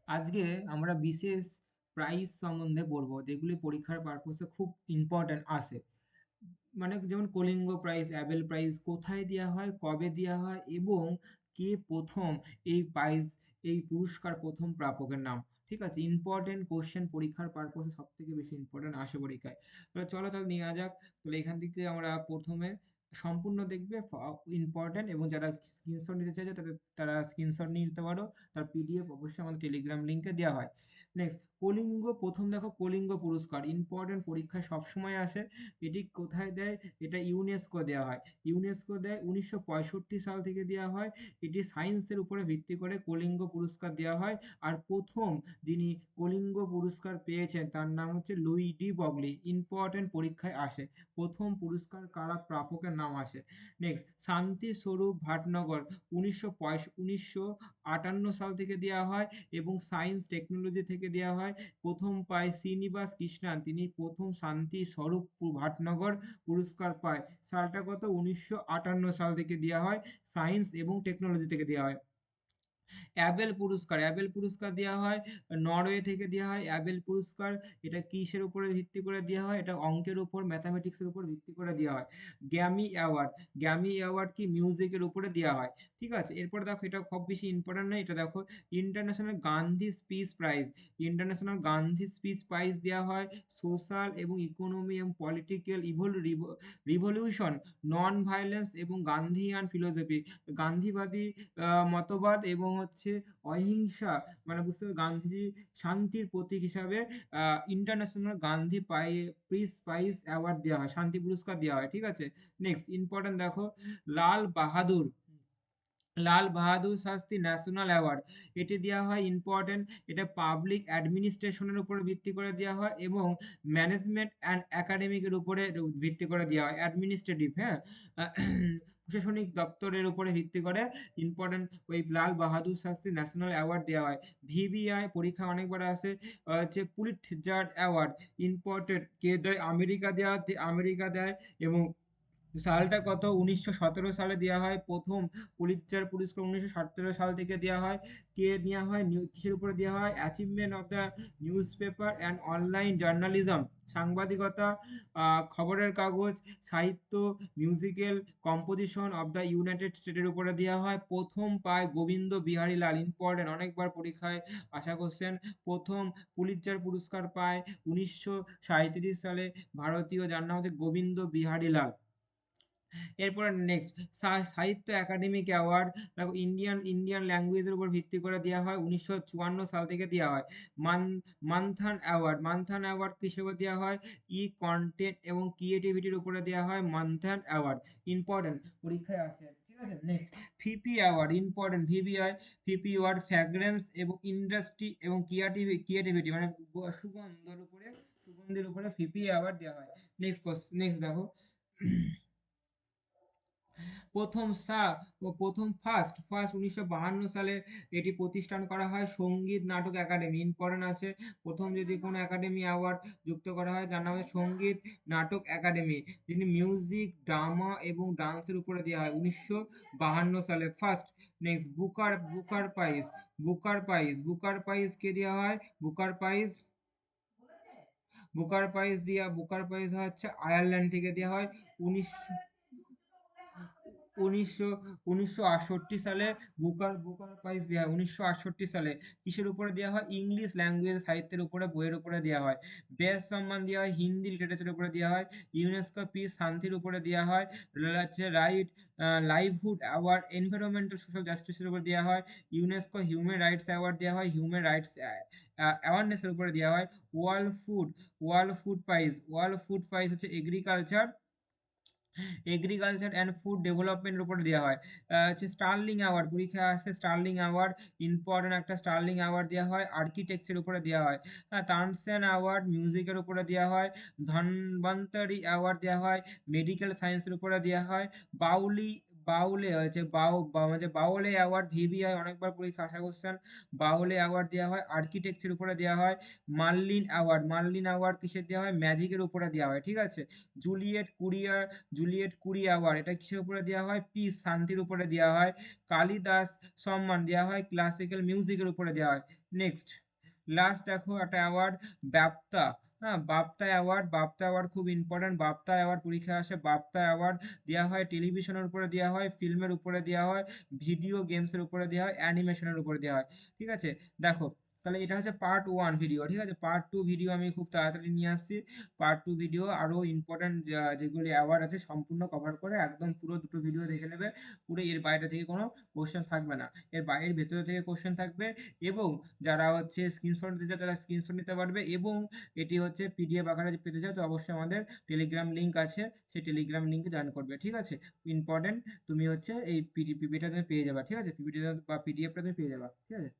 আজকে আমরা বিশেষ প্রাইজ সম্বন্ধে পড়বো যেগুলি পরীক্ষার পারপসে খুব ইম্পর্ট্যান্ট আসে। মানে যেমন কলিঙ্গ প্রাইজ, অ্যাবেল প্রাইজ কোথায় দেওয়া হয়, কবে দেওয়া হয় এবং কে প্রথম এই প্রাইজ, এই পুরস্কার প্রথম প্রাপকের নাম। ঠিক আছে, ইম্পর্টেন্ট কোশ্চেন পরীক্ষার পারপসে সব থেকে বেশি ইম্পর্টেন্ট আসে পরীক্ষায়। তাহলে চলো তাহলে নেওয়া যাক। তাহলে এখান থেকে আমরা প্রথমে সম্পূর্ণ দেখবে ইম্পর্টেন্ট, এবং যারা স্ক্রিনশট নিতে চাইছে তাদের তারা স্ক্রিনশট নিয়ে নিতে পারো। তার পিডিএফ অবশ্যই আমাদের টেলিগ্রাম লিঙ্কে দেওয়া হয়। নেক্সট, কলিঙ্গ প্রথম দেখো, কলিঙ্গ পুরস্কার ইম্পর্টেন্ট, পরীক্ষায় সবসময় আসে। এটি কোথায় দেয়? এটা ইউনেস্কো দেওয়া হয়। ইউনেস্কো দেয় 1965 সাল থেকে দেওয়া হয়। এটি সায়েন্সের উপরে ভিত্তি করে কলিঙ্গ পুরস্কার দেওয়া হয়। আর প্রথম যিনি কলিঙ্গ পুরস্কার পেয়েছেন তার নাম হচ্ছে লুই ডি ব্রগলি। ইম্পর্টেন্ট, পরীক্ষায় আসে। প্রথম পুরস্কার কারা প্রাপকের নাম আসে। নেক্সট, শান্তি স্বরূপ ভাটনগর 1958 সাল থেকে দেওয়া হয় এবং সায়েন্স টেকনোলজি থেকে দেওয়া হয়। প্রথম পায় শ্রীনিবাস কৃষ্ণান, তিনি প্রথম শান্তি স্বরূপ ভাটনগর পুরস্কার পায়। সালটা কত? 1958 সাল থেকে দেওয়া হয়, সায়েন্স এবং টেকনোলজি থেকে দেওয়া হয়। অ্যাবেল পুরস্কার, অ্যাবেল পুরস্কার দেওয়া হয় নরওয়ে থেকে দেওয়া হয়। অ্যাবেল পুরস্কার এটা কিসের উপরে ভিত্তি করে দেওয়া হয়? এটা অঙ্কের উপর, ম্যাথামেটিক্সের উপর ভিত্তি করে দেওয়া হয়। গ্র্যামি অ্যাওয়ার্ড, গ্র্যামি অ্যাওয়ার্ড কি মিউজিকের উপরে দেওয়া হয়। ঠিক আছে, এরপর দেখো, এটা খুব বেশি ইম্পর্টেন্ট নয়, এটা দেখো international Gandhi speech prize. International Gandhi speech prize দেওয়া হয় সোশ্যাল এবং ইকোনমি এবং পলিটিক্যাল রিভলিউশন, নন ভায়োলেন্স এবং গান্ধীয়ান ফিলোসফি, গান্ধীবাদী মতবাদ এবং হচ্ছে অহিংসা, মানে বুঝতে হবে গান্ধীজি শান্তির প্রতীক হিসাবে international Gandhi peace prize award দেওয়া হয়, শান্তি পুরস্কার দেওয়া হয়। ঠিক আছে, নেক্সট ইম্পর্টেন্ট দেখো, লাল বাহাদুর, লাল বাহাদুর শাস্ত্রী ন্যাশনাল অ্যাওয়ার্ড, এটি দেওয়া হয় ইম্পর্টেন্ট, এটা পাবলিক অ্যাডমিনিস্ট্রেশনের উপর ভিত্তি করে দেওয়া হয় এবং ম্যানেজমেন্ট অ্যান্ড একাডেমিকের উপরে ভিত্তি করে দেওয়া হয়, অ্যাডমিনিস্ট্রেটিভ, হ্যাঁ, প্রশাসনিক দপ্তরের উপরে ভিত্তি করে ইম্পর্টেন্ট ওই লাল বাহাদুর শাস্ত্রী ন্যাশনাল অ্যাওয়ার্ড দেওয়া হয়। ভিবিআই পরীক্ষা অনেকবার আসে, হচ্ছে পুলিৎজার অ্যাওয়ার্ড, ইম্পর্টেন্ট কে দেয়? আমেরিকা দেওয়া, আমেরিকা দেয় এবং সালটা কত? 1917 সালে দেওয়া হয় প্রথম পুলিৎজার পুরস্কার, 1917 সাল থেকে দেওয়া হয়। কে দেওয়া হয়? কিসের উপরে দেওয়া হয়? Achievement of the news paper and online journalism, সাংবাদিকতা, খবরের কাগজ, সাহিত্য, musical composition of the United স্টেটের উপরে দেওয়া হয়। প্রথম পায় গোবিন্দ বিহারী লাল, ইম্পর্টেন্ট, অনেকবার পরীক্ষায় আসা কোশ্চেন। প্রথম পুলিৎজার পুরস্কার পায় 1937 সালে ভারতীয়, যার নাম হচ্ছে গোবিন্দ বিহারী লাল। এরপরে নেক্সট, সাহিত্য একাডেমিক অ্যাওয়ার্ড দেখো, ইন্ডিয়ান ইন্ডিয়ান ল্যাঙ্গুয়েজের উপর ভিত্তি করে দেওয়া হয়, 1954 সাল থেকে দেওয়া হয়। মান মানথান অ্যাওয়ার্ড, মানথান অ্যাওয়ার্ড কিসের উপর দেওয়া হয়? ই কন্টেন্ট এবং ক্রিয়েটিভিটির উপরে দেওয়া হয় মানথান অ্যাওয়ার্ড, ইম্পর্টেন্ট, পরীক্ষায় আসে। ঠিক আছে, next, Phi Phi award, important, VVI Phi Phi award fragrance এবং ইন্ডাস্ট্রি এবং ক্রিয়েটিভিটি, মানে সুগন্ধের উপরে, সুগন্ধের উপরে ফিপি অ্যাওয়ার্ড দেওয়া হয়। নেক্সট নেক্সট দেখো, প্রথম সা প্রথম ফার্স্ট ফার্স্ট 1952 সালে এটি প্রতিষ্ঠান করা হয় সঙ্গীত নাটক একাডেমি, ইম্পর্টেন্ট আছে। প্রথম যদি কোনো একাডেমি অ্যাওয়ার্ড যুক্ত করা হয় যার নাম হচ্ছে সঙ্গীত নাটক একাডেমি, যিনি মিউজিক, ড্রামা এবং ডান্সের উপরে দেওয়া হয় 1952 সালে first. Next, Booker Prize, Booker Prize কে দেওয়া হয়? বুকার প্রাইজ, বুকার প্রাইজ হচ্ছে আয়ারল্যান্ড থেকে দেওয়া হয়। উনিশ উনিশশো 1968 সালে বুকার বুকার প্রাইজ দেওয়া হয় 1968 সালে। কিসের উপরে দেওয়া হয়? ইংলিশ ল্যাঙ্গুয়েজ, সাহিত্যের উপরে, বইয়ের উপরে দেওয়া হয়। বেস্ট সম্মান দেওয়া হয় হিন্দি লিটারেচারের উপরে দেওয়া হয়। ইউনেস্কো পিস শান্তির উপরে দেওয়া হয়। হচ্ছে right livelihood award environmental social জাস্টিসের উপর দেওয়া হয়। ইউনেস্কো হিউম্যান রাইটস অ্যাওয়ার্ড দেওয়া হয় হিউম্যান রাইটস অ্যাওয়ারনেসের উপরে দেওয়া হয়। ওয়ার্ল্ড ফুড প্রাইজ হচ্ছে এগ্রিকালচার অ্যান্ড ফুড ডেভেলপমেন্টের উপর দেওয়া হয়। হচ্ছে স্টার্লিং অ্যাওয়ার্ড, পরীক্ষায় আসে স্টার্লিং অ্যাওয়ার্ড, ইম্পর্টেন্ট একটা স্টার্লিং অ্যাওয়ার্ড দেওয়া হয় আর্কিটেকচার উপরে দেওয়া হয়। হ্যাঁ, তানসেন অ্যাওয়ার্ড মিউজিকের উপরে দেওয়া হয়। ধনবন্তরী অ্যাওয়ার্ড দেওয়া হয় মেডিকেল সায়েন্সের উপরে দেওয়া হয়। বাউলি বাউলে হচ্ছে বাউলে অ্যাওয়ার্ড ভিভিআই অনেকবার পরীক্ষা আসা কোশ্চেন। বাউলে অ্যাওয়ার্ড দেওয়া হয় আর্কিটেকচারের উপরে দেওয়া হয়। মার্লিন অ্যাওয়ার্ড কিসের দেওয়া হয়? ম্যাজিকের উপরে দেওয়া হয়, ঠিক আছে। জুলিয়েট কুরি অ্যাওয়ার্ড এটা কিসের উপরে দেওয়া হয়? পিস, শান্তির উপরে দেওয়া হয়। কালিদাস সম্মান দেওয়া হয় ক্লাসিক্যাল মিউজিকের উপরে দেওয়া হয়। নেক্সট লাস্ট দেখো একটা অ্যাওয়ার্ড, বাফতা। হ্যাঁ, বাফতা অ্যাওয়ার্ড খুব ইম্পর্টেন্ট। বাফতা অ্যাওয়ার্ড পরীক্ষায় আসে। বাফতা অ্যাওয়ার্ড দেওয়া হয় টেলিভিশনের উপরে দেওয়া হয়, ফিল্মের উপরে দেওয়া হয়, ভিডিও গেমসের উপরে দেওয়া হয়, অ্যানিমেশনের উপরে দেওয়া হয়, ঠিক আছে। দেখো, তাহলে এটা হচ্ছে পার্ট 1 ভিডিও, ঠিক আছে। পার্ট 2 ভিডিও আমি খুব তাড়াতাড়ি নিয়ে আসছি। পার্ট 2 ভিডিও আরো ইম্পর্টেন্ট যেগুলি অ্যাওয়ার্ড আছে সম্পূর্ণ কভার করে একদম পুরো দুটো ভিডিও দেখে নেবে। পুরো এর বাইরে থেকে কোনো কোশ্চেন থাকবে না, এর বাইরের ভেতরে থেকে কোশ্চেন থাকবে। এবং যারা হচ্ছে স্ক্রিনশট নিতে চায় তারা স্ক্রিনশট নিতে পারবে। এবং এটি হচ্ছে পিডিএফ আকারে যে পেতে চাও তো অবশ্যই আমাদের টেলিগ্রাম লিঙ্ক আছে, সেই টেলিগ্রাম লিঙ্কে জয়েন করবে, ঠিক আছে। ইম্পর্টেন্ট, তুমি হচ্ছে এই পিডিএফটা তুমি পেয়ে যাবে, ঠিক আছে। পিপিটি বা পিডিএফটা তুমি পেয়ে যাবে, ঠিক আছে।